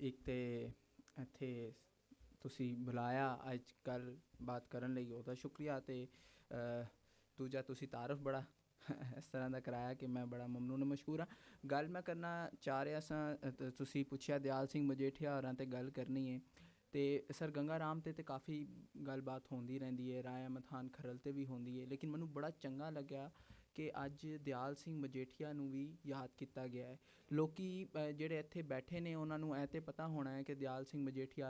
ਇੱਕ ਤੇ ਇੱਥੇ ਤੁਸੀਂ ਬੁਲਾਇਆ ਅੱਜ ਕੱਲ੍ਹ ਬਾਤ ਕਰਨ ਲਈ, ਉਹਦਾ ਸ਼ੁਕਰੀਆ। ਅਤੇ ਦੂਜਾ ਤੁਸੀਂ ਤਾਰਫ ਬੜਾ ਇਸ ਤਰ੍ਹਾਂ ਦਾ ਕਰਾਇਆ ਕਿ ਮੈਂ ਬੜਾ ਮਮਨੂਨ ਮਸ਼ਕੂਰ ਹਾਂ। ਗੱਲ ਮੈਂ ਕਰਨਾ ਚਾਹ ਰਿਹਾ ਸਾਂ, ਤੁਸੀਂ ਪੁੱਛਿਆ ਦਿਆਲ ਸਿੰਘ ਮਜੀਠੀਆ ਹੋਰਾਂ 'ਤੇ ਗੱਲ ਕਰਨੀ ਹੈ, ਅਤੇ ਸਰ ਗੰਗਾ ਰਾਮ 'ਤੇ ਕਾਫੀ ਗੱਲਬਾਤ ਹੁੰਦੀ ਰਹਿੰਦੀ ਹੈ, ਰਾਏ ਅਹਿਮਦ ਖਾਨ ਖਰਲ 'ਤੇ ਵੀ ਹੁੰਦੀ ਹੈ, ਲੇਕਿਨ ਮੈਨੂੰ ਬੜਾ ਚੰਗਾ ਲੱਗਿਆ ਕਿ ਅੱਜ ਦਿਆਲ ਸਿੰਘ ਮਜੀਠੀਆ ਨੂੰ ਵੀ ਯਾਦ ਕੀਤਾ ਗਿਆ ਹੈ। ਲੋਕ ਜਿਹੜੇ ਇੱਥੇ ਬੈਠੇ ਨੇ ਉਹਨਾਂ ਨੂੰ ਇਹ ਤਾਂ ਪਤਾ ਹੋਣਾ ਹੈ ਕਿ ਦਿਆਲ ਸਿੰਘ ਮਜੀਠੀਆ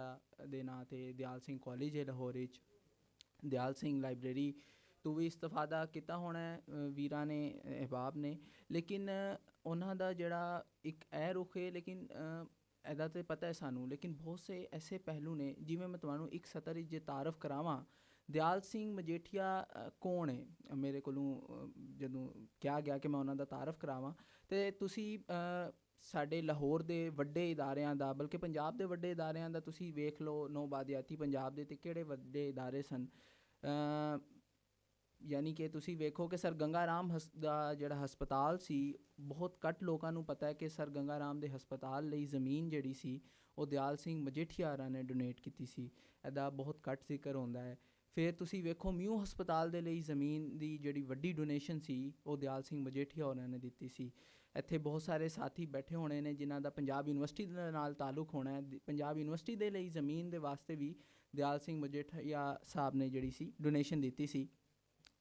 ਦੇ ਨਾਂ 'ਤੇ ਦਿਆਲ ਸਿੰਘ ਕਾਲਜ ਹੈ ਲਾਹੌਰ ਵਿੱਚ, ਦਿਆਲ ਸਿੰਘ ਲਾਇਬ੍ਰੇਰੀ ਤੋਂ ਵੀ ਇਸਤਫਾਦਾ ਕੀਤਾ ਹੋਣਾ ਵੀਰਾਂ ਨੇ, ਅਹਿਬਾਬ ਨੇ, ਲੇਕਿਨ ਉਹਨਾਂ ਦਾ ਜਿਹੜਾ ਇੱਕ ਇਹ ਰੁਖ ਹੈ, ਲੇਕਿਨ ਇਹਦਾ ਤਾਂ ਪਤਾ ਹੈ ਸਾਨੂੰ, ਲੇਕਿਨ ਬਹੁਤ ਸੇ ਐਸੇ ਪਹਿਲੂ ਨੇ। ਜਿਵੇਂ ਮੈਂ ਤੁਹਾਨੂੰ ਇੱਕ ਸਤਰ ਵਿੱਚ ਜੇ ਤਾਰਫ ਕਰਾਵਾਂ, ਦਿਆਲ ਸਿੰਘ ਮਜੀਠੀਆ ਕੌਣ ਹੈ, ਮੇਰੇ ਕੋਲੋਂ ਜਦੋਂ ਕਿਹਾ ਗਿਆ ਕਿ ਮੈਂ ਉਹਨਾਂ ਦਾ ਤਾਰਫ ਕਰਾਵਾਂ, ਅਤੇ ਤੁਸੀਂ ਸਾਡੇ ਲਾਹੌਰ ਦੇ ਵੱਡੇ ਇਦਾਰਿਆਂ ਦਾ, ਬਲਕਿ ਪੰਜਾਬ ਦੇ ਵੱਡੇ ਇਦਾਰਿਆਂ ਦਾ ਤੁਸੀਂ ਵੇਖ ਲਓ, ਨੌਬਾਦਿਆਤੀ ਪੰਜਾਬ ਦੇ ਅਤੇ ਕਿਹੜੇ ਵੱਡੇ ਇਦਾਰੇ ਸਨ। ਯਾਨੀ ਕਿ ਤੁਸੀਂ ਵੇਖੋ ਕਿ ਸਰ ਗੰਗਾ ਰਾਮ ਦਾ ਜਿਹੜਾ ਹਸਪਤਾਲ ਸੀ, ਬਹੁਤ ਘੱਟ ਲੋਕਾਂ ਨੂੰ ਪਤਾ ਹੈ ਕਿ ਸਰ ਗੰਗਾ ਰਾਮ ਦੇ ਹਸਪਤਾਲ ਲਈ ਜ਼ਮੀਨ ਜਿਹੜੀ ਸੀ ਉਹ ਦਿਆਲ ਸਿੰਘ ਮਜੀਠੀਆ ਹੋਰਾਂ ਨੇ ਡੋਨੇਟ ਕੀਤੀ ਸੀ, ਇਹਦਾ ਬਹੁਤ ਘੱਟ ਜ਼ਿਕਰ ਹੁੰਦਾ ਹੈ। ਫਿਰ ਤੁਸੀਂ ਵੇਖੋ ਮਿਊ ਹਸਪਤਾਲ ਦੇ ਲਈ ਜ਼ਮੀਨ ਦੀ ਜਿਹੜੀ ਵੱਡੀ ਡੋਨੇਸ਼ਨ ਸੀ ਉਹ ਦਿਆਲ ਸਿੰਘ ਮਜੀਠੀਆ ਹੋਰਾਂ ਨੇ ਦਿੱਤੀ ਸੀ। ਇੱਥੇ ਬਹੁਤ ਸਾਰੇ ਸਾਥੀ ਬੈਠੇ ਹੋਣੇ ਨੇ ਜਿਨ੍ਹਾਂ ਦਾ ਪੰਜਾਬ ਯੂਨੀਵਰਸਿਟੀ ਦੇ ਨਾਲ ਤਾਲੁਕ ਹੋਣਾ ਹੈ। ਪੰਜਾਬ ਯੂਨੀਵਰਸਿਟੀ ਦੇ ਲਈ ਜ਼ਮੀਨ ਦੇ ਵਾਸਤੇ ਵੀ ਦਿਆਲ ਸਿੰਘ ਮਜੀਠੀਆ ਸਾਹਿਬ ਨੇ ਜਿਹੜੀ ਸੀ ਡੋਨੇਸ਼ਨ ਦਿੱਤੀ ਸੀ।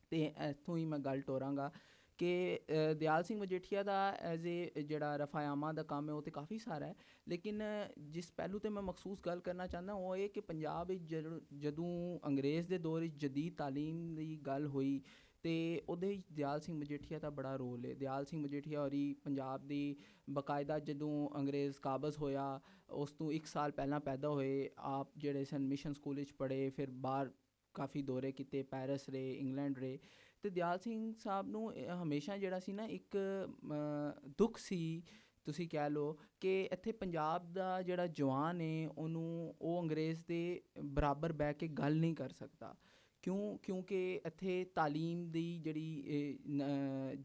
ਅਤੇ ਇੱਥੋਂ ਹੀ ਮੈਂ ਗੱਲ ਤੋਰਾਂਗਾ ਕਿ ਦਿਆਲ ਸਿੰਘ ਮਜੀਠੀਆ ਦਾ ਐਜ਼ ਏ ਜਿਹੜਾ ਰਫਾਆਮਾ ਦਾ ਕੰਮ ਹੈ ਉਹ ਤਾਂ ਕਾਫੀ ਸਾਰਾ ਹੈ, ਲੇਕਿਨ ਜਿਸ ਪਹਿਲੂ 'ਤੇ ਮੈਂ ਮਖਸੂਸ ਗੱਲ ਕਰਨਾ ਚਾਹੁੰਦਾ ਉਹ ਇਹ ਕਿ ਪੰਜਾਬ ਵਿੱਚ ਜਦੋਂ ਅੰਗਰੇਜ਼ ਦੇ ਦੌਰ ਵਿੱਚ ਜਦੀਦ ਤਾਲੀਮ ਦੀ ਗੱਲ ਹੋਈ ਅਤੇ ਉਹਦੇ ਵਿੱਚ ਦਿਆਲ ਸਿੰਘ ਮਜੀਠੀਆ ਦਾ ਬੜਾ ਰੋਲ ਹੈ। ਦਿਆਲ ਸਿੰਘ ਮਜੀਠੀਆ ਹੋਰੀ ਪੰਜਾਬ ਦੀ ਬਾਕਾਇਦਾ ਜਦੋਂ ਅੰਗਰੇਜ਼ ਕਾਬਜ਼ ਹੋਇਆ ਉਸ ਤੋਂ 1 ਸਾਲ ਪਹਿਲਾਂ ਪੈਦਾ ਹੋਏ, ਆਪ ਜਿਹੜੇ ਸਨ ਮਿਸ਼ਨ ਸਕੂਲ ਵਿੱਚ ਪੜ੍ਹੇ, ਫਿਰ ਬਾਹਰ ਕਾਫੀ ਦੌਰੇ ਕੀਤੇ, ਪੈਰਿਸ ਰਹੇ, ਇੰਗਲੈਂਡ ਰਹੇ, ਅਤੇ ਦਿਆਲ ਸਿੰਘ ਸਾਹਿਬ ਨੂੰ ਹਮੇਸ਼ਾ ਜਿਹੜਾ ਸੀ ਨਾ ਇੱਕ ਦੁੱਖ ਸੀ, ਤੁਸੀਂ ਕਹਿ ਲਓ ਕਿ ਇੱਥੇ ਪੰਜਾਬ ਦਾ ਜਿਹੜਾ ਜਵਾਨ ਹੈ ਉਹਨੂੰ ਉਹ ਅੰਗਰੇਜ਼ ਦੇ ਬਰਾਬਰ ਬਹਿ ਕੇ ਗੱਲ ਨਹੀਂ ਕਰ ਸਕਦਾ। ਕਿਉਂਕਿ ਇੱਥੇ ਤਾਲੀਮ ਦੀ ਜਿਹੜੀ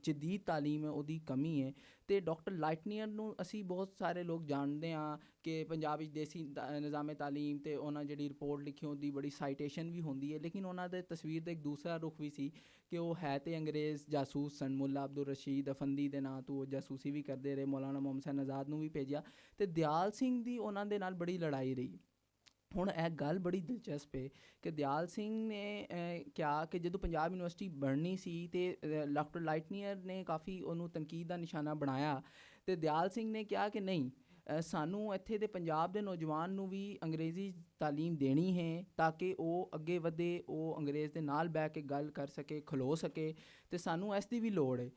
ਜਦੀਦ ਤਾਲੀਮ ਹੈ ਉਹਦੀ ਕਮੀ ਹੈ। ਅਤੇ ਡਾਕਟਰ ਲਾਈਟਨੀਅਰ ਨੂੰ ਅਸੀਂ ਬਹੁਤ ਸਾਰੇ ਲੋਕ ਜਾਣਦੇ ਹਾਂ ਕਿ ਪੰਜਾਬ ਵਿੱਚ ਦੇਸੀ ਨਿਜ਼ਾਮੇ ਤਾਲੀਮ, ਅਤੇ ਉਹਨਾਂ ਜਿਹੜੀ ਰਿਪੋਰਟ ਲਿਖੀ ਉਹਦੀ ਬੜੀ ਸਾਈਟੇਸ਼ਨ ਵੀ ਹੁੰਦੀ ਹੈ, ਲੇਕਿਨ ਉਹਨਾਂ ਦੇ ਤਸਵੀਰ ਦਾ ਇੱਕ ਦੂਸਰਾ ਰੁਖ ਵੀ ਸੀ ਕਿ ਉਹ ਹੈ ਤੇ ਅੰਗਰੇਜ਼ ਜਾਸੂਸ ਸਨ। ਮੁੱਲਾ ਅਬਦੁਲ ਰਸ਼ੀਦ ਅਫੰਦੀ ਦੇ ਨਾਂ ਤੋਂ ਉਹ ਜਾਸੂਸੀ ਵੀ ਕਰਦੇ ਰਹੇ, ਮੌਲਾਨਾ ਮੁਹੰਮਦ ਹੁਸੈਨ ਆਜ਼ਾਦ ਨੂੰ ਵੀ ਭੇਜਿਆ, ਅਤੇ ਦਿਆਲ ਸਿੰਘ ਦੀ ਉਹਨਾਂ ਦੇ ਨਾਲ ਬੜੀ ਲੜਾਈ ਰਹੀ। ਹੁਣ ਇਹ ਗੱਲ ਬੜੀ ਦਿਲਚਸਪ ਹੈ ਕਿ ਦਿਆਲ ਸਿੰਘ ਨੇ ਕਿਹਾ ਕਿ ਜਦੋਂ ਪੰਜਾਬ ਯੂਨੀਵਰਸਿਟੀ ਬਣਨੀ ਸੀ ਅਤੇ ਡਾਕਟਰ ਲਾਈਟਨੀਅਰ ਨੇ ਕਾਫੀ ਉਹਨੂੰ ਤਨਕੀਦ ਦਾ ਨਿਸ਼ਾਨਾ ਬਣਾਇਆ, ਅਤੇ ਦਿਆਲ ਸਿੰਘ ਨੇ ਕਿਹਾ ਕਿ ਨਹੀਂ, ਸਾਨੂੰ ਇੱਥੇ ਦੇ ਪੰਜਾਬ ਦੇ ਨੌਜਵਾਨ ਨੂੰ ਵੀ ਅੰਗਰੇਜ਼ੀ ਤਾਲੀਮ ਦੇਣੀ ਹੈ ਤਾਂ ਕਿ ਉਹ ਅੱਗੇ ਵਧੇ, ਉਹ ਅੰਗਰੇਜ਼ ਦੇ ਨਾਲ ਬਹਿ ਕੇ ਗੱਲ ਕਰ ਸਕੇ, ਖਲੋ ਸਕੇ, ਅਤੇ ਸਾਨੂੰ ਇਸ ਦੀ ਵੀ ਲੋੜ ਹੈ।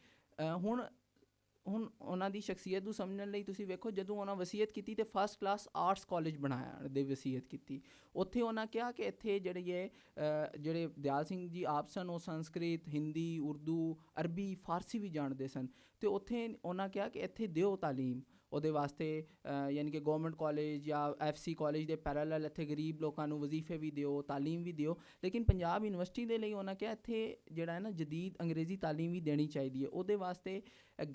ਹੁਣ ਉਹਨਾਂ ਦੀ ਸ਼ਖਸੀਅਤ ਨੂੰ ਸਮਝਣ ਲਈ ਤੁਸੀਂ ਵੇਖੋ, ਜਦੋਂ ਉਹਨਾਂ ਵਸੀਅਤ ਕੀਤੀ ਤਾਂ ਫਸਟ ਕਲਾਸ ਆਰਟਸ ਕਾਲਜ ਬਣਾਇਆ ਦੇ ਵਸੀਅਤ ਕੀਤੀ। ਉੱਥੇ ਉਹਨਾਂ ਕਿਹਾ ਕਿ ਇੱਥੇ ਜਿਹੜੇ ਦਿਆਲ ਸਿੰਘ ਜੀ ਆਪ ਸਨ ਉਹ ਸੰਸਕ੍ਰਿਤ, ਹਿੰਦੀ, ਉਰਦੂ, ਅਰਬੀ, ਫਾਰਸੀ ਵੀ ਜਾਣਦੇ ਸਨ, ਅਤੇ ਉੱਥੇ ਉਹਨਾਂ ਕਿਹਾ ਕਿ ਇੱਥੇ ਦਿਓ ਤਾਲੀਮ। ਉਹਦੇ ਵਾਸਤੇ ਯਾਨੀ ਕਿ ਗੌਰਮੈਂਟ ਕਾਲਜ ਜਾਂ FC ਕਾਲਜ ਦੇ ਪੈਰਾਲਲ ਇੱਥੇ ਗਰੀਬ ਲੋਕਾਂ ਨੂੰ ਵਜ਼ੀਫੇ ਵੀ ਦਿਓ, ਤਾਲੀਮ ਵੀ ਦਿਓ, ਲੇਕਿਨ ਪੰਜਾਬ ਯੂਨੀਵਰਸਿਟੀ ਦੇ ਲਈ ਉਹਨਾਂ ਕਿਹਾ ਇੱਥੇ ਜਿਹੜਾ ਹੈ ਨਾ ਜਦੀਦ ਅੰਗਰੇਜ਼ੀ ਤਾਲੀਮ ਵੀ ਦੇਣੀ ਚਾਹੀਦੀ ਹੈ। ਉਹਦੇ ਵਾਸਤੇ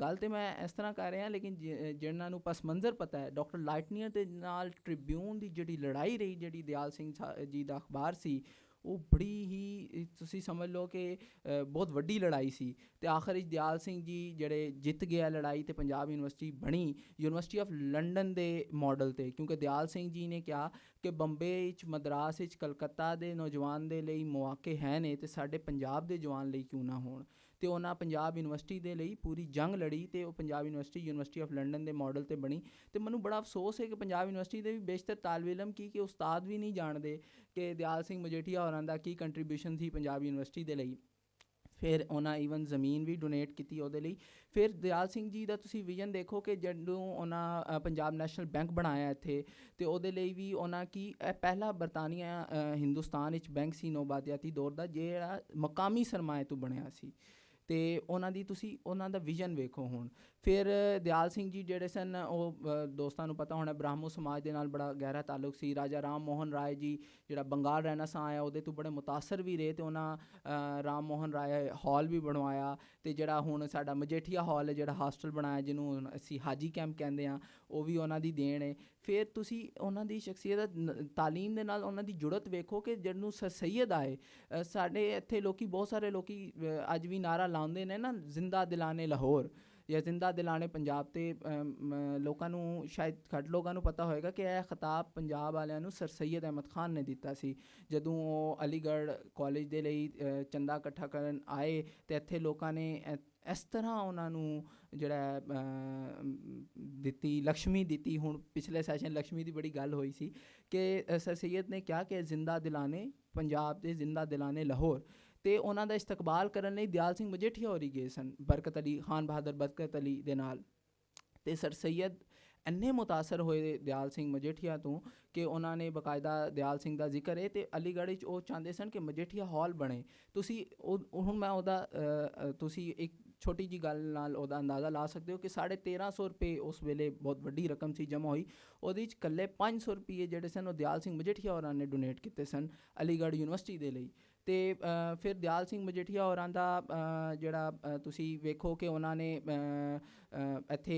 ਗੱਲ ਤਾਂ ਮੈਂ ਇਸ ਤਰ੍ਹਾਂ ਕਰ ਰਿਹਾ, ਲੇਕਿਨ ਜਿਹਨਾਂ ਨੂੰ ਪਸ ਮੰਜ਼ਰ ਪਤਾ ਹੈ, ਡਾਕਟਰ ਲਾਈਟਨੀਅਰ ਦੇ ਨਾਲ ਟ੍ਰਿਬਿਊਨ ਦੀ ਜਿਹੜੀ ਲੜਾਈ ਰਹੀ, ਜਿਹੜੀ ਦਿਆਲ ਸਿੰਘ ਜੀ ਦਾ ਅਖਬਾਰ ਸੀ, ਉਹ ਬੜੀ ਹੀ ਤੁਸੀਂ ਸਮਝ ਲਓ ਕਿ ਬਹੁਤ ਵੱਡੀ ਲੜਾਈ ਸੀ, ਅਤੇ ਆਖਰ ਵਿੱਚ ਦਿਆਲ ਸਿੰਘ ਜੀ ਜਿਹੜੇ ਜਿੱਤ ਗਿਆ ਲੜਾਈ, ਅਤੇ ਪੰਜਾਬ ਯੂਨੀਵਰਸਿਟੀ ਬਣੀ ਯੂਨੀਵਰਸਿਟੀ ਆਫ ਲੰਡਨ ਦੇ ਮਾਡਲ 'ਤੇ। ਕਿਉਂਕਿ ਦਿਆਲ ਸਿੰਘ ਜੀ ਨੇ ਕਿਹਾ ਕਿ ਬੰਬੇ ਵਿੱਚ, ਮਦਰਾਸ ਵਿੱਚ, ਕਲਕੱਤਾ ਦੇ ਨੌਜਵਾਨ ਦੇ ਲਈ ਮੌਕੇ ਹੈ ਨੇ, ਅਤੇ ਸਾਡੇ ਪੰਜਾਬ ਦੇ ਜਵਾਨ ਲਈ ਕਿਉਂ ਨਾ ਹੋਣ। ਅਤੇ ਉਹਨਾਂ ਪੰਜਾਬ ਯੂਨੀਵਰਸਿਟੀ ਦੇ ਲਈ ਪੂਰੀ ਜੰਗ ਲੜੀ, ਅਤੇ ਉਹ ਪੰਜਾਬ ਯੂਨੀਵਰਸਿਟੀ ਆਫ ਲੰਡਨ ਦੇ ਮਾਡਲ 'ਤੇ ਬਣੀ। ਅਤੇ ਮੈਨੂੰ ਬੜਾ ਅਫਸੋਸ ਹੈ ਕਿ ਪੰਜਾਬ ਯੂਨੀਵਰਸਿਟੀ ਦੇ ਵੀ ਬੇਸ਼ਤਰ ਤਾਲਬ ਇਲਮ ਕਿ ਉਸਤਾਦ ਵੀ ਨਹੀਂ ਜਾਣਦੇ ਕਿ ਦਿਆਲ ਸਿੰਘ ਮਜੀਠੀਆ ਹੋਰਾਂ ਦਾ ਕੀ ਕੰਟਰੀਬਿਊਸ਼ਨ ਸੀ ਪੰਜਾਬ ਯੂਨੀਵਰਸਿਟੀ ਦੇ ਲਈ। ਫਿਰ ਉਹਨਾਂ ਈਵਨ ਜ਼ਮੀਨ ਵੀ ਡੋਨੇਟ ਕੀਤੀ ਉਹਦੇ ਲਈ। ਫਿਰ ਦਿਆਲ ਸਿੰਘ ਜੀ ਦਾ ਤੁਸੀਂ ਵਿਜ਼ਨ ਦੇਖੋ ਕਿ ਜਦੋਂ ਉਹਨਾਂ ਪੰਜਾਬ ਨੈਸ਼ਨਲ ਬੈਂਕ ਬਣਾਇਆ ਇੱਥੇ, ਅਤੇ ਉਹਦੇ ਲਈ ਵੀ ਉਹਨਾਂ ਇਹ ਪਹਿਲਾ ਬਰਤਾਨੀਆ ਹਿੰਦੁਸਤਾਨ ਵਿੱਚ ਬੈਂਕ ਸੀ ਨੌਬਾਦਿਆਤੀ ਦੌਰ ਦਾ, ਜਿਹੜਾ ਮਕਾਮੀ ਸਰਮਾਏ ਤੋਂ ਬਣਿਆ ਸੀ। ਅਤੇ ਉਹਨਾਂ ਦਾ ਵਿਜ਼ਨ ਵੇਖੋ ਹੁਣ ਫਿਰ ਦਿਆਲ ਸਿੰਘ ਜੀ ਜਿਹੜੇ ਸਨ ਉਹ ਦੋਸਤਾਂ ਨੂੰ ਪਤਾ ਹੋਣਾ ਬ੍ਰਾਹਮੋ ਸਮਾਜ ਦੇ ਨਾਲ ਬੜਾ ਗਹਿਰਾ ਤਾਲੁਕ ਸੀ। ਰਾਜਾ ਰਾਮ ਮੋਹਨ ਰਾਏ ਜੀ ਜਿਹੜਾ ਬੰਗਾਲ ਰੈਨਾਸਾਂ ਆਇਆ ਉਹਦੇ ਤੋਂ ਬੜੇ ਮੁਤਾਸਰ ਵੀ ਰਹੇ, ਅਤੇ ਉਹਨਾਂ ਰਾਮ ਮੋਹਨ ਰਾਏ ਹਾਲ ਵੀ ਬਣਵਾਇਆ। ਅਤੇ ਜਿਹੜਾ ਹੁਣ ਸਾਡਾ ਮਜੀਠੀਆ ਹਾਲ ਹੈ ਜਿਹੜਾ ਹੋਸਟਲ ਬਣਾਇਆ ਜਿਹਨੂੰ ਹੁਣ ਅਸੀਂ ਹਾਜੀ ਕੈਂਪ ਕਹਿੰਦੇ ਹਾਂ, ਉਹ ਵੀ ਉਹਨਾਂ ਦੀ ਦੇਣ ਹੈ। ਫਿਰ ਤੁਸੀਂ ਉਹਨਾਂ ਦੀ ਸ਼ਖਸੀਅਤ ਤਾਲੀਮ ਦੇ ਨਾਲ ਉਹਨਾਂ ਦੀ ਜੁੜਤ ਵੇਖੋ ਕਿ ਜਿਹਨੂੰ ਸਰ ਸੈਦ ਆਏ। ਸਾਡੇ ਇੱਥੇ ਲੋਕੀ ਬਹੁਤ ਸਾਰੇ ਲੋਕੀ ਅੱਜ ਵੀ ਨਾਅਰਾ ਲਾਉਂਦੇ ਨੇ ਨਾ, ਜ਼ਿੰਦਾ ਦਿਲਾਨੇ ਲਾਹੌਰ ਜਾਂ ਜ਼ਿੰਦਾ ਦਿਲਾਨੇ ਪੰਜਾਬ। ਅਤੇ ਲੋਕਾਂ ਨੂੰ ਸ਼ਾਇਦ ਘੱਟ ਲੋਕਾਂ ਨੂੰ ਪਤਾ ਹੋਏਗਾ ਕਿ ਇਹ ਖਿਤਾਬ ਪੰਜਾਬ ਵਾਲਿਆਂ ਨੂੰ ਸਰ ਸੈਦ ਅਹਿਮਦ ਖਾਨ ਨੇ ਦਿੱਤਾ ਸੀ ਜਦੋਂ ਉਹ ਅਲੀਗੜ੍ਹ ਕਾਲਜ ਦੇ ਲਈ ਚੰਦਾ ਇਕੱਠਾ ਕਰਨ ਆਏ। ਅਤੇ ਇੱਥੇ ਲੋਕਾਂ ਨੇ ਇਸ ਤਰ੍ਹਾਂ ਉਹਨਾਂ ਨੂੰ ਜਿਹੜਾ ਦਿੱਤੀ, ਲਕਸ਼ਮੀ ਦਿੱਤੀ। ਹੁਣ ਪਿਛਲੇ ਸੈਸ਼ਨ ਲਕਸ਼ਮੀ ਦੀ ਬੜੀ ਗੱਲ ਹੋਈ ਸੀ ਕਿ ਸਰ ਸੈਦ ਨੇ ਕਿਹਾ ਕਿ ਜ਼ਿੰਦਾ ਦਿਲਾਨੇ ਪੰਜਾਬ ਦੇ ਜ਼ਿੰਦਾ ਦਿਲਾਨੇ ਲਾਹੌਰ। ਅਤੇ ਉਹਨਾਂ ਦਾ ਇਸਤਕਬਾਲ ਕਰਨ ਲਈ ਦਿਆਲ ਸਿੰਘ ਮਜੀਠੀਆ ਹੋਰੀ ਗਏ ਸਨ ਬਰਕਤ ਅਲੀ ਖਾਨ ਬਹਾਦਰ ਬਰਕਤ ਅਲੀ ਦੇ ਨਾਲ। ਅਤੇ ਸਰ ਸੈਦ ਇੰਨੇ ਮੁਤਾਸਰ ਹੋਏ ਦਿਆਲ ਸਿੰਘ ਮਜੀਠੀਆ ਤੋਂ ਕਿ ਉਹਨਾਂ ਨੇ ਬਾਕਾਇਦਾ ਦਿਆਲ ਸਿੰਘ ਦਾ ਜ਼ਿਕਰ ਹੈ ਅਤੇ ਅਲੀਗੜ੍ਹ ਵਿੱਚ ਉਹ ਚਾਹੁੰਦੇ ਸਨ ਕਿ ਮਜੀਠੀਆ ਹਾਲ ਬਣੇ। ਤੁਸੀਂ ਹੁਣ ਮੈਂ ਉਹਦਾ ਤੁਸੀਂ ਇੱਕ ਛੋਟੀ ਜਿਹੀ ਗੱਲ ਨਾਲ ਉਹਦਾ ਅੰਦਾਜ਼ਾ ਲਾ ਸਕਦੇ ਹੋ ਕਿ 1350 ਰੁਪਏ ਉਸ ਵੇਲੇ ਬਹੁਤ ਵੱਡੀ ਰਕਮ ਸੀ ਜਮ੍ਹਾਂ ਹੋਈ। ਉਹਦੇ ਵਿੱਚ ਇਕੱਲੇ 500 ਰੁਪਏ ਜਿਹੜੇ ਸਨ ਉਹ ਦਿਆਲ ਸਿੰਘ ਮਜੀਠੀਆ ਹੋਰਾਂ ਨੇ ਡੋਨੇਟ ਕੀਤੇ ਸਨ ਅਲੀਗੜ੍ਹ ਯੂਨੀਵਰਸਿਟੀ ਦੇ ਲਈ। ਅਤੇ ਫਿਰ ਦਿਆਲ ਸਿੰਘ ਮਜੀਠੀਆ ਹੋਰਾਂ ਦਾ ਜਿਹੜਾ ਤੁਸੀਂ ਵੇਖੋ ਕਿ ਉਹਨਾਂ ਨੇ ਇੱਥੇ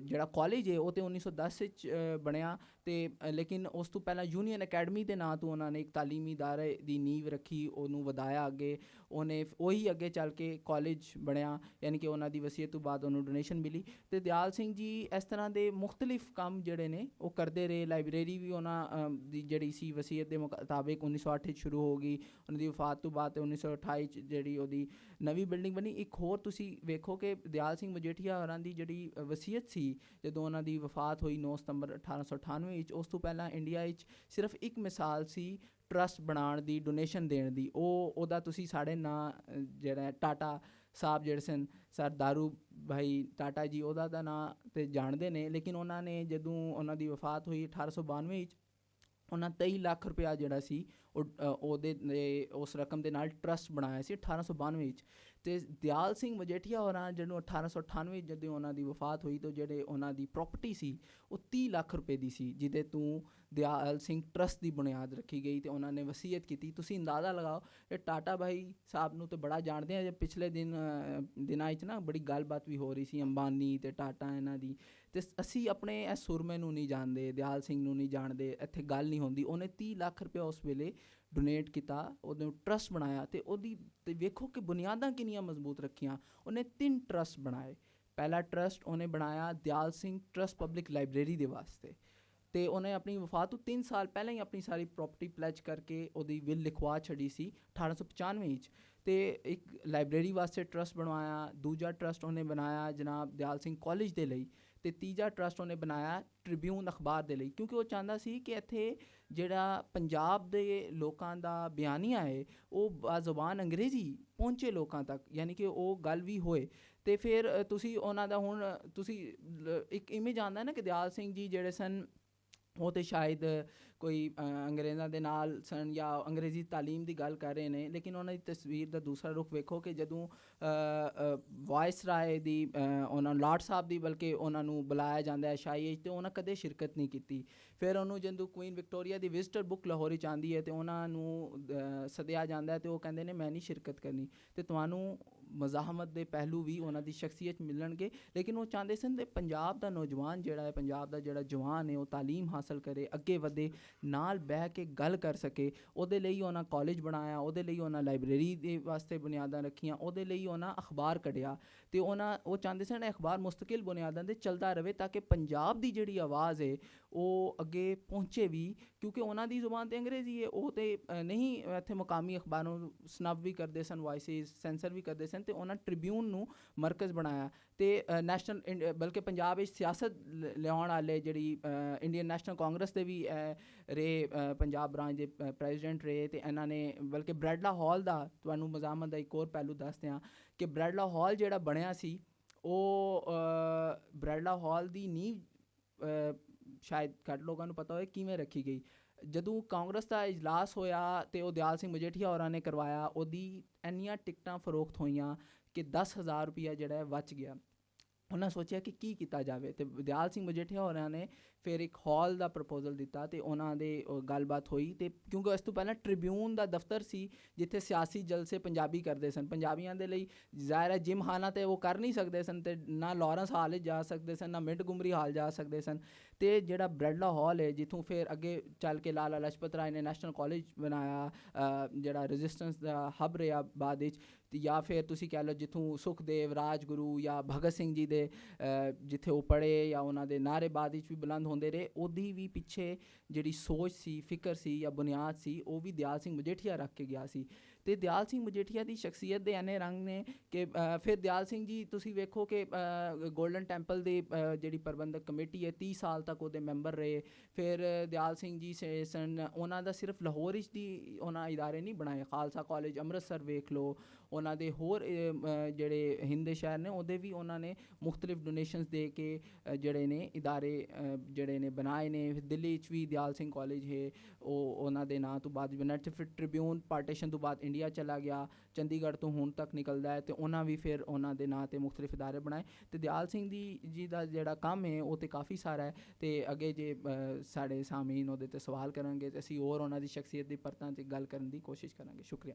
ਜਿਹੜਾ ਕਾਲਜ ਹੈ ਉਹ ਤਾਂ 1910 ਵਿੱਚ ਬਣਿਆ। ਅਤੇ ਲੇਕਿਨ ਉਸ ਤੋਂ ਪਹਿਲਾਂ ਯੂਨੀਅਨ ਅਕੈਡਮੀ ਦੇ ਨਾਂ ਤੋਂ ਉਹਨਾਂ ਨੇ ਇੱਕ ਤਾਲੀਮੀ ਅਦਾਰੇ ਦੀ ਨੀਂਹ ਰੱਖੀ, ਉਹਨੂੰ ਵਧਾਇਆ ਅੱਗੇ। ਉਹਨੇ ਉਹੀ ਅੱਗੇ ਚੱਲ ਕੇ ਕਾਲਜ ਬਣਿਆ, ਯਾਨੀ ਕਿ ਉਹਨਾਂ ਦੀ ਵਸੀਅਤ ਤੋਂ ਬਾਅਦ ਉਹਨੂੰ ਡੋਨੇਸ਼ਨ ਮਿਲੀ। ਅਤੇ ਦਿਆਲ ਸਿੰਘ ਜੀ ਇਸ ਤਰ੍ਹਾਂ ਦੇ ਮੁਖਤਲਿਫ ਕੰਮ ਜਿਹੜੇ ਨੇ ਉਹ ਕਰਦੇ ਰਹੇ। ਲਾਇਬ੍ਰੇਰੀ ਵੀ ਉਹਨਾਂ ਦੀ ਜਿਹੜੀ ਸੀ ਵਸੀਅਤ ਦੇ ਮੁਤਾਬਿਕ 1908 ਵਿੱਚ ਸ਼ੁਰੂ ਹੋ ਗਈ। ਉਹਨਾਂ ਦੀ ਵਫਾਤ ਤੋਂ ਬਾਅਦ 1928 'ਚ ਜਿਹੜੀ ਉਹਦੀ ਨਵੀਂ ਬਿਲਡਿੰਗ ਬਣੀ। ਇੱਕ ਹੋਰ ਤੁਸੀਂ ਵੇਖੋ ਕਿ ਦਿਆਲ ਸਿੰਘ ਮਜੀਠੀਆ ਹੋਰਾਂ ਦੀ ਜਿਹੜੀ ਵਸੀਅਤ ਸੀ ਜਦੋਂ ਉਹਨਾਂ ਦੀ ਵਫਾਤ ਹੋਈ 9 ਸਤੰਬਰ 1898 ਵਿੱਚ, ਉਸ ਤੋਂ ਪਹਿਲਾਂ ਇੰਡੀਆ ਵਿੱਚ ਸਿਰਫ ਇੱਕ ਮਿਸਾਲ ਸੀ ਟਰਸਟ ਬਣਾਉਣ ਦੀ, ਡੋਨੇਸ਼ਨ ਦੇਣ ਦੀ। ਉਹਦਾ ਤੁਸੀਂ ਸਾਡੇ ਨਾਂ ਜਿਹੜਾ ਟਾਟਾ ਸਾਹਿਬ ਜਿਹੜੇ ਸਨ, ਸਰ ਦਾਰੂ ਭਾਈ ਟਾਟਾ ਜੀ, ਉਹਦਾ ਦਾ ਨਾਂ ਤਾਂ ਜਾਣਦੇ ਨੇ। ਲੇਕਿਨ ਉਹਨਾਂ ਨੇ ਜਦੋਂ ਉਹਨਾਂ ਦੀ ਵਫਾਤ ਹੋਈ 1892 ਵਿੱਚ, ਉਹਨਾਂ 23 ਲੱਖ ਰੁਪਇਆ ਜਿਹੜਾ ਸੀ ਉਹਦੇ ਉਸ ਰਕਮ ਦੇ ਨਾਲ ਟਰਸਟ ਬਣਾਇਆ ਸੀ 1892 ਵਿੱਚ। ਅਤੇ ਦਿਆਲ ਸਿੰਘ ਮਜੀਠੀਆ ਹੋਰਾਂ ਜਿਹਨੂੰ 1898 ਜਦੋਂ ਉਹਨਾਂ ਦੀ ਵਫਾਤ ਹੋਈ ਤਾਂ ਜਿਹੜੇ ਉਹਨਾਂ ਦੀ ਪ੍ਰੋਪਰਟੀ ਸੀ ਉਹ 30 ਲੱਖ ਰੁਪਏ ਦੀ ਸੀ, ਜਿਹਦੇ ਤੋਂ ਦਿਆਲ ਸਿੰਘ ਟਰਸਟ ਦੀ ਬੁਨਿਆਦ ਰੱਖੀ ਗਈ। ਅਤੇ ਉਹਨਾਂ ਨੇ ਵਸੀਅਤ ਕੀਤੀ। ਤੁਸੀਂ ਅੰਦਾਜ਼ਾ ਲਗਾਓ ਇਹ ਟਾਟਾ ਭਾਈ ਸਾਹਿਬ ਨੂੰ ਤਾਂ ਬੜਾ ਜਾਣਦੇ ਆ। ਪਿਛਲੇ ਦਿਨਾਂ ਵਿੱਚ ਨਾ ਬੜੀ ਗੱਲਬਾਤ ਵੀ ਹੋ ਰਹੀ ਸੀ ਅੰਬਾਨੀ ਅਤੇ ਟਾਟਾ ਇਹਨਾਂ ਦੀ, ਅਤੇ ਅਸੀਂ ਆਪਣੇ ਇਸ ਸੁਰਮੇ ਨੂੰ ਨਹੀਂ ਜਾਣਦੇ, ਦਿਆਲ ਸਿੰਘ ਨੂੰ ਨਹੀਂ ਜਾਣਦੇ, ਇੱਥੇ ਗੱਲ ਨਹੀਂ ਹੁੰਦੀ। ਉਹਨੇ 30 ਲੱਖ ਰੁਪਇਆ ਉਸ ਵੇਲੇ ਡੋਨੇਟ ਕੀਤਾ, ਉਹਨੇ ਟਰਸਟ ਬਣਾਇਆ। ਅਤੇ ਉਹਦੀ ਤੇ ਵੇਖੋ ਕਿ ਬੁਨਿਆਦਾਂ ਕਿੰਨੀਆਂ ਮਜ਼ਬੂਤ ਰੱਖੀਆਂ। ਉਹਨੇ 3 ਟਰਸਟ ਬਣਾਏ। ਪਹਿਲਾ ਟਰਸਟ ਉਹਨੇ ਬਣਾਇਆ ਦਿਆਲ ਸਿੰਘ ਟਰਸਟ ਪਬਲਿਕ ਲਾਇਬ੍ਰੇਰੀ ਦੇ ਵਾਸਤੇ, ਅਤੇ ਉਹਨੇ ਆਪਣੀ ਵਫਾਤ ਤੋਂ 3 ਸਾਲ ਪਹਿਲਾਂ ਹੀ ਆਪਣੀ ਸਾਰੀ ਪ੍ਰੋਪਰਟੀ ਪਲੈਜ ਕਰਕੇ ਉਹਦੀ ਵਿਲ ਲਿਖਵਾ ਛੱਡੀ ਸੀ 1895 ਵਿੱਚ। ਅਤੇ ਇੱਕ ਲਾਇਬ੍ਰੇਰੀ ਵਾਸਤੇ ਟਰਸਟ ਬਣਵਾਇਆ। ਦੂਜਾ ਟਰਸਟ ਉਹਨੇ ਬਣਾਇਆ ਜਨਾਬ ਦਿਆਲ ਸਿੰਘ ਕਾਲਜ ਦੇ ਲਈ। ਅਤੇ ਤੀਜਾ ਟਰਸਟ ਉਹਨੇ ਬਣਾਇਆ ਟ੍ਰਿਬਿਊਨ ਅਖਬਾਰ ਦੇ ਲਈ, ਕਿਉਂਕਿ ਉਹ ਚਾਹੁੰਦਾ ਸੀ ਕਿ ਇੱਥੇ ਜਿਹੜਾ ਪੰਜਾਬ ਦੇ ਲੋਕਾਂ ਦਾ ਬਿਆਨੀਆ ਹੈ ਉਹ ਬਾਜ਼ੁਬਾਨ ਅੰਗਰੇਜ਼ੀ ਪਹੁੰਚੇ ਲੋਕਾਂ ਤੱਕ, ਯਾਨੀ ਕਿ ਉਹ ਗੱਲ ਵੀ ਹੋਏ। ਅਤੇ ਫਿਰ ਤੁਸੀਂ ਉਹਨਾਂ ਦਾ ਹੁਣ ਤੁਸੀਂ ਇੱਕ ਇਮੇਜ ਆਉਂਦਾ ਨਾ ਕਿ ਦਿਆਲ ਸਿੰਘ ਜੀ ਜਿਹੜੇ ਸਨ ਉਹ ਤਾਂ ਸ਼ਾਇਦ ਕੋਈ ਅੰਗਰੇਜ਼ਾਂ ਦੇ ਨਾਲ ਸਨ ਜਾਂ ਅੰਗਰੇਜ਼ੀ ਤਾਲੀਮ ਦੀ ਗੱਲ ਕਰ ਰਹੇ ਨੇ। ਲੇਕਿਨ ਉਹਨਾਂ ਦੀ ਤਸਵੀਰ ਦਾ ਦੂਸਰਾ ਰੁਖ ਵੇਖੋ ਕਿ ਜਦੋਂ ਵਾਇਸ ਰਾਏ ਦੀ ਉਹਨਾਂ ਲਾਰਡ ਸਾਹਿਬ ਦੀ ਬਲਕਿ ਉਹਨਾਂ ਨੂੰ ਬੁਲਾਇਆ ਜਾਂਦਾ ਹੈ ਸ਼ਾਹੀ ਏਜ, ਅਤੇ ਉਹਨਾਂ ਕਦੇ ਸ਼ਿਰਕਤ ਨਹੀਂ ਕੀਤੀ। ਫਿਰ ਉਹਨੂੰ ਜਦੋਂ ਕੁਈਨ ਵਿਕਟੋਰੀਆ ਦੀ ਵਿਜ਼ਟਰ ਬੁੱਕ ਲਾਹੌਰ ਵਿੱਚ ਆਉਂਦੀ ਹੈ ਅਤੇ ਉਹਨਾਂ ਨੂੰ ਸੱਦਿਆ ਜਾਂਦਾ ਹੈ ਅਤੇ ਉਹ ਕਹਿੰਦੇ ਨੇ ਮੈਂ ਨਹੀਂ ਸ਼ਿਰਕਤ ਕਰਨੀ। ਅਤੇ ਤੁਹਾਨੂੰ ਮਜ਼ਾਹਮਤ ਦੇ ਪਹਿਲੂ ਵੀ ਉਹਨਾਂ ਦੀ ਸ਼ਖਸੀਅਤ ਮਿਲਣਗੇ। ਲੇਕਿਨ ਉਹ ਚਾਹੁੰਦੇ ਸਨ ਕਿ ਪੰਜਾਬ ਦਾ ਨੌਜਵਾਨ ਜਿਹੜਾ ਹੈ, ਪੰਜਾਬ ਦਾ ਜਿਹੜਾ ਜਵਾਨ ਹੈ ਉਹ ਤਾਲੀਮ ਹਾਸਲ ਕਰੇ, ਅੱਗੇ ਵਧੇ, ਨਾਲ ਬਹਿ ਕੇ ਗੱਲ ਕਰ ਸਕੇ। ਉਹਦੇ ਲਈ ਉਹਨਾਂ ਕਾਲਜ ਬਣਾਇਆ, ਉਹਦੇ ਲਈ ਉਹਨਾਂ ਲਾਇਬ੍ਰੇਰੀ ਦੇ ਵਾਸਤੇ ਬੁਨਿਆਦਾਂ ਰੱਖੀਆਂ, ਉਹਦੇ ਲਈ ਉਹਨਾਂ ਅਖਬਾਰ ਕੱਢਿਆ। ਅਤੇ ਉਹ ਚਾਹੁੰਦੇ ਸਨ ਅਖਬਾਰ ਮੁਸਤਕਿਲ ਬੁਨਿਆਦਾਂ 'ਤੇ ਚੱਲਦਾ ਰਹੇ ਤਾਂ ਕਿ ਪੰਜਾਬ ਦੀ ਜਿਹੜੀ ਆਵਾਜ਼ ਹੈ ਉਹ ਅੱਗੇ ਪਹੁੰਚੇ ਵੀ, ਕਿਉਂਕਿ ਉਹਨਾਂ ਦੀ ਜ਼ੁਬਾਨ ਤਾਂ ਅੰਗਰੇਜ਼ੀ ਹੈ। ਉਹ ਤਾਂ ਨਹੀਂ ਇੱਥੇ ਮੁਕਾਮੀ ਅਖਬਾਰਾਂ ਨੂੰ ਸਨੱਬ ਵੀ ਕਰਦੇ ਸਨ, ਵਾਇਸਿਸ ਸੈਂਸਰ ਵੀ ਕਰਦੇ ਸਨ। ਅਤੇ ਉਹਨਾਂ ਟ੍ਰਿਬਿਊਨ ਨੂੰ ਮਰਕਜ਼ ਬਣਾਇਆ। ਅਤੇ ਨੈਸ਼ਨਲ ਬਲਕਿ ਪੰਜਾਬ ਵਿੱਚ ਸਿਆਸਤ ਲਿਆਉਣ ਵਾਲੇ ਜਿਹੜੀ ਇੰਡੀਅਨ ਨੈਸ਼ਨਲ ਕਾਂਗਰਸ ਦੇ ਵੀ ਰਹੇ ਪੰਜਾਬ ਬ੍ਰਾਂਚ ਦੇ ਪ੍ਰੈਜ਼ੀਡੈਂਟ ਰਹੇ। ਅਤੇ ਇਹਨਾਂ ਨੇ ਬਲਕਿ ਬਰੈਡਲਾ ਹਾਲ ਦਾ ਤੁਹਾਨੂੰ ਮਜ਼ਾਮਤ ਦਾ ਇੱਕ ਹੋਰ ਪਹਿਲੂ ਦੱਸਦੇ ਹਾਂ ਕਿ ਬਰੈਡਲਾ ਹਾਲ ਜਿਹੜਾ ਬਣਿਆ ਸੀ ਉਹ ਬਰੈਡਲਾ ਹਾਲ ਦੀ ਨੀਂਹ ਸ਼ਾਇਦ ਘੱਟ ਲੋਕਾਂ ਨੂੰ ਪਤਾ ਹੋਏ ਕਿਵੇਂ ਰੱਖੀ ਗਈ। ਜਦੋਂ ਕਾਂਗਰਸ ਦਾ ਇਜਲਾਸ ਹੋਇਆ ਅਤੇ ਉਹ ਦਿਆਲ ਸਿੰਘ ਮਜੀਠੀਆ ਹੋਰਾਂ ਨੇ ਕਰਵਾਇਆ, ਉਹਦੀ ਇੰਨੀਆਂ ਟਿਕਟਾਂ ਫਰੋਖਤ ਹੋਈਆਂ ਕਿ 10,000 ਰੁਪਇਆ ਜਿਹੜਾ ਹੈ ਬਚ ਗਿਆ। ਉਹਨਾਂ ਸੋਚਿਆ ਕਿ ਕੀ ਕੀਤਾ ਜਾਵੇ, ਅਤੇ ਦਿਆਲ ਸਿੰਘ ਮਜੀਠੀਆ ਹੋਰਾਂ ਨੇ ਫਿਰ ਇੱਕ ਹਾਲ ਦਾ ਪ੍ਰਪੋਜ਼ਲ ਦਿੱਤਾ ਅਤੇ ਉਹਨਾਂ ਦੇ ਗੱਲਬਾਤ ਹੋਈ। ਅਤੇ ਕਿਉਂਕਿ ਇਸ ਤੋਂ ਪਹਿਲਾਂ ਟ੍ਰਿਬਿਊਨ ਦਾ ਦਫ਼ਤਰ ਸੀ ਜਿੱਥੇ ਸਿਆਸੀ ਜਲਸੇ ਪੰਜਾਬੀ ਕਰਦੇ ਸਨ। ਪੰਜਾਬੀਆਂ ਦੇ ਲਈ ਜ਼ਾਹਿਰ ਹੈ ਜਿਮ ਖਾਨਾ ਤੇ ਉਹ ਕਰ ਨਹੀਂ ਸਕਦੇ ਸਨ, ਅਤੇ ਨਾ ਲਾਰੈਂਸ ਹਾਲ ਵਿੱਚ ਜਾ ਸਕਦੇ ਸਨ, ਨਾ ਮਿੰਟਗੁਮਰੀ ਹਾਲ ਜਾ ਸਕਦੇ ਸਨ। ਅਤੇ ਜਿਹੜਾ ਬਰੈਡਲਾ ਹਾਲ ਹੈ ਜਿੱਥੋਂ ਫਿਰ ਅੱਗੇ ਚੱਲ ਕੇ ਲਾਲਾ ਲਾਜਪਤ ਰਾਏ ਨੇ ਨੈਸ਼ਨਲ ਕਾਲਜ ਬਣਾਇਆ, ਜਿਹੜਾ ਰੈਜ਼ਿਸਟੈਂਸ ਦਾ ਹੱਬ ਰਿਹਾ ਬਾਅਦ ਵਿੱਚ, ਜਾਂ ਫਿਰ ਤੁਸੀਂ ਕਹਿ ਲਓ ਜਿੱਥੋਂ ਸੁਖਦੇਵ, ਰਾਜਗੁਰੂ ਜਾਂ ਭਗਤ ਸਿੰਘ ਜੀ ਦੇ ਜਿੱਥੇ ਉਹ ਪੜ੍ਹੇ ਜਾਂ ਉਹਨਾਂ ਦੇ ਨਾਅਰੇ ਬਾਅਦ ਵਿੱਚ ਵੀ ਬੁਲੰਦ ਹੁੰਦੇ ਰਹੇ, ਉਹਦੀ ਵੀ ਪਿੱਛੇ ਜਿਹੜੀ ਸੋਚ ਸੀ, ਫਿਕਰ ਸੀ ਜਾਂ ਬੁਨਿਆਦ ਸੀ, ਉਹ ਵੀ ਦਿਆਲ ਸਿੰਘ ਮਜੀਠੀਆ ਰੱਖ ਕੇ ਗਿਆ ਸੀ। ਅਤੇ ਦਿਆਲ ਸਿੰਘ ਮਜੀਠੀਆ ਦੀ ਸ਼ਖਸੀਅਤ ਦੇ ਇੰਨੇ ਰੰਗ ਨੇ ਕਿ ਫਿਰ ਦਿਆਲ ਸਿੰਘ ਜੀ ਤੁਸੀਂ ਵੇਖੋ ਕਿ ਗੋਲਡਨ ਟੈਂਪਲ ਦੀ ਜਿਹੜੀ ਪ੍ਰਬੰਧਕ ਕਮੇਟੀ ਹੈ 30 ਸਾਲ ਤੱਕ ਉਹਦੇ ਮੈਂਬਰ ਰਹੇ। ਫਿਰ ਦਿਆਲ ਸਿੰਘ ਜੀ ਸਨ, ਉਹਨਾਂ ਦਾ ਸਿਰਫ ਲਾਹੌਰ ਵਿੱਚ ਦੀ ਉਹਨਾਂ ਇਦਾਰੇ ਨਹੀਂ ਬਣਾਏ, ਖਾਲਸਾ ਕਾਲਜ ਅੰਮ੍ਰਿਤਸਰ ਵੇਖ ਲਓ, ਉਹਨਾਂ ਦੇ ਹੋਰ ਜਿਹੜੇ ਹਿੰਦ ਦੇ ਸ਼ਹਿਰ ਨੇ ਉਹਦੇ ਵੀ ਉਹਨਾਂ ਨੇ ਮੁਖਤਲਿਫ ਡੋਨੇਸ਼ਨਸ ਦੇ ਕੇ ਜਿਹੜੇ ਨੇ ਇਦਾਰੇ ਜਿਹੜੇ ਨੇ ਬਣਾਏ ਨੇ। ਦਿੱਲੀ 'ਚ ਵੀ ਦਿਆਲ ਸਿੰਘ ਕਾਲਜ ਹੈ, ਉਹ ਉਹਨਾਂ ਦੇ ਨਾਂ ਤੋਂ ਬਾਅਦ ਬਣਾ। ਫਿਰ ਟ੍ਰਿਬਿਊਨ ਪਾਰਟੀਸ਼ਨ ਤੋਂ ਬਾਅਦ ਇੰਡੀਆ ਚਲਾ ਗਿਆ, ਚੰਡੀਗੜ੍ਹ ਤੋਂ ਹੁਣ ਤੱਕ ਨਿਕਲਦਾ ਹੈ, ਅਤੇ ਉਹਨਾਂ ਵੀ ਫਿਰ ਉਹਨਾਂ ਦੇ ਨਾਂ 'ਤੇ ਮੁਖਤਲਿਫ ਇਦਾਰੇ ਬਣਾਏ। ਅਤੇ ਦਿਆਲ ਸਿੰਘ ਜੀ ਦਾ ਜਿਹੜਾ ਕੰਮ ਹੈ ਉਹ ਤਾਂ ਕਾਫੀ ਸਾਰਾ ਹੈ, ਅਤੇ ਅੱਗੇ ਜੇ ਸਾਡੇ ਸਾਮੀਨ ਉਹਦੇ 'ਤੇ ਸਵਾਲ ਕਰਨਗੇ ਤਾਂ ਅਸੀਂ ਹੋਰ ਉਹਨਾਂ ਦੀ ਸ਼ਖਸੀਅਤ ਦੀ ਪਰਤਾਂ 'ਤੇ ਗੱਲ ਕਰਨ ਦੀ ਕੋਸ਼ਿਸ਼ ਕਰਾਂਗੇ। ਸ਼ੁਕਰੀਆ।